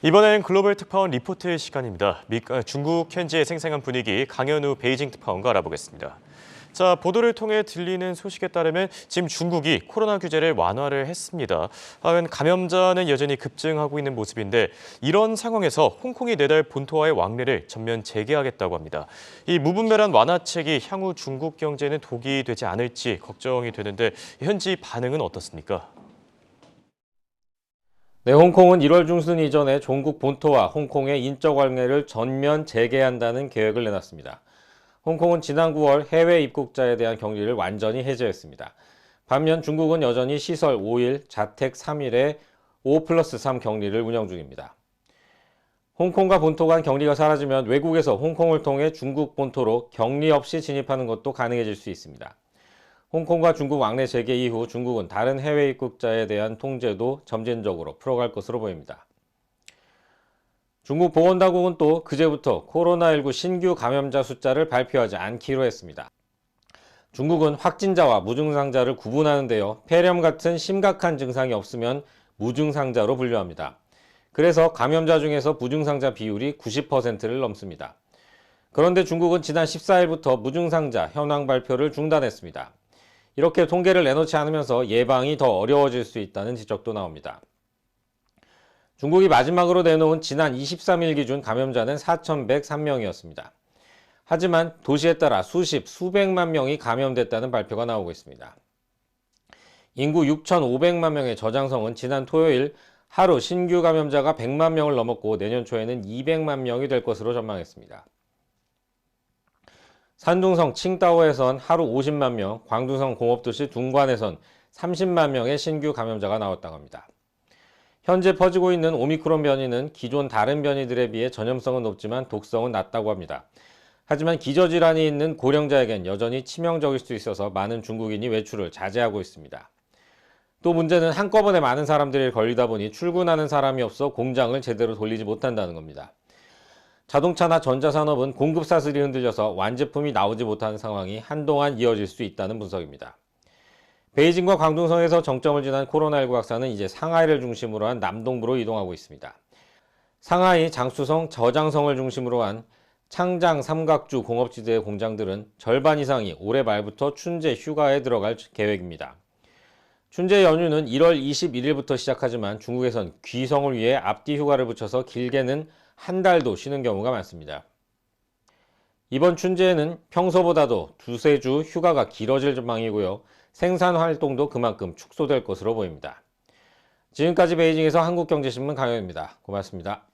이번엔 글로벌 특파원 리포트 시간입니다. 중국 현지의 생생한 분위기 강현우 베이징 특파원과 알아보겠습니다. 자, 보도를 통해 들리는 소식에 따르면 지금 중국이 코로나 규제를 완화를 했습니다. 감염자는 여전히 급증하고 있는 모습인데 이런 상황에서 홍콩이 내달 본토와의 왕래를 전면 재개하겠다고 합니다. 이 무분별한 완화책이 향후 중국 경제에는 독이 되지 않을지 걱정이 되는데 현지 반응은 어떻습니까? 네, 홍콩은 1월 중순 이전에 종국 본토와 홍콩의 인적 왕래를 전면 재개한다는 계획을 내놨습니다. 홍콩은 지난 9월 해외 입국자에 대한 격리를 완전히 해제했습니다. 반면 중국은 여전히 시설 5일, 자택 3일에 5+3 격리를 운영 중입니다. 홍콩과 본토 간 격리가 사라지면 외국에서 홍콩을 통해 중국 본토로 격리 없이 진입하는 것도 가능해질 수 있습니다. 홍콩과 중국 왕래 재개 이후 중국은 다른 해외 입국자에 대한 통제도 점진적으로 풀어갈 것으로 보입니다. 중국 보건당국은 또 그제부터 코로나19 신규 감염자 숫자를 발표하지 않기로 했습니다. 중국은 확진자와 무증상자를 구분하는 데요, 폐렴 같은 심각한 증상이 없으면 무증상자로 분류합니다. 그래서 감염자 중에서 무증상자 비율이 90%를 넘습니다. 그런데 중국은 지난 14일부터 무증상자 현황 발표를 중단했습니다. 이렇게 통계를 내놓지 않으면서 예방이 더 어려워질 수 있다는 지적도 나옵니다. 중국이 마지막으로 내놓은 지난 23일 기준 감염자는 4,103명이었습니다. 하지만 도시에 따라 수백만 명이 감염됐다는 발표가 나오고 있습니다. 인구 6,500만 명의 저장성은 지난 토요일 하루 신규 감염자가 100만 명을 넘었고 내년 초에는 200만 명이 될 것으로 전망했습니다. 산둥성 칭다오에선 하루 50만 명, 광둥성 공업도시 둥관에선 30만 명의 신규 감염자가 나왔다고 합니다. 현재 퍼지고 있는 오미크론 변이는 기존 다른 변이들에 비해 전염성은 높지만 독성은 낮다고 합니다. 하지만 기저질환이 있는 고령자에겐 여전히 치명적일 수 있어서 많은 중국인이 외출을 자제하고 있습니다. 또 문제는 한꺼번에 많은 사람들이 걸리다 보니 출근하는 사람이 없어 공장을 제대로 돌리지 못한다는 겁니다. 자동차나 전자산업은 공급 사슬이 흔들려서 완제품이 나오지 못하는 상황이 한동안 이어질 수 있다는 분석입니다. 베이징과 광둥성에서 정점을 지난 코로나19 확산은 이제 상하이를 중심으로 한 남동부로 이동하고 있습니다. 상하이, 장쑤성, 저장성을 중심으로 한 창장 삼각주 공업지대의 공장들은 절반 이상이 올해 말부터 춘제 휴가에 들어갈 계획입니다. 춘제 연휴는 1월 21일부터 시작하지만 중국에선 귀성을 위해 앞뒤 휴가를 붙여서 길게는 한 달도 쉬는 경우가 많습니다. 이번 춘제에는 평소보다도 두세 주 휴가가 길어질 전망이고요. 생산 활동도 그만큼 축소될 것으로 보입니다. 지금까지 베이징에서 한국경제신문 강현우입니다. 고맙습니다.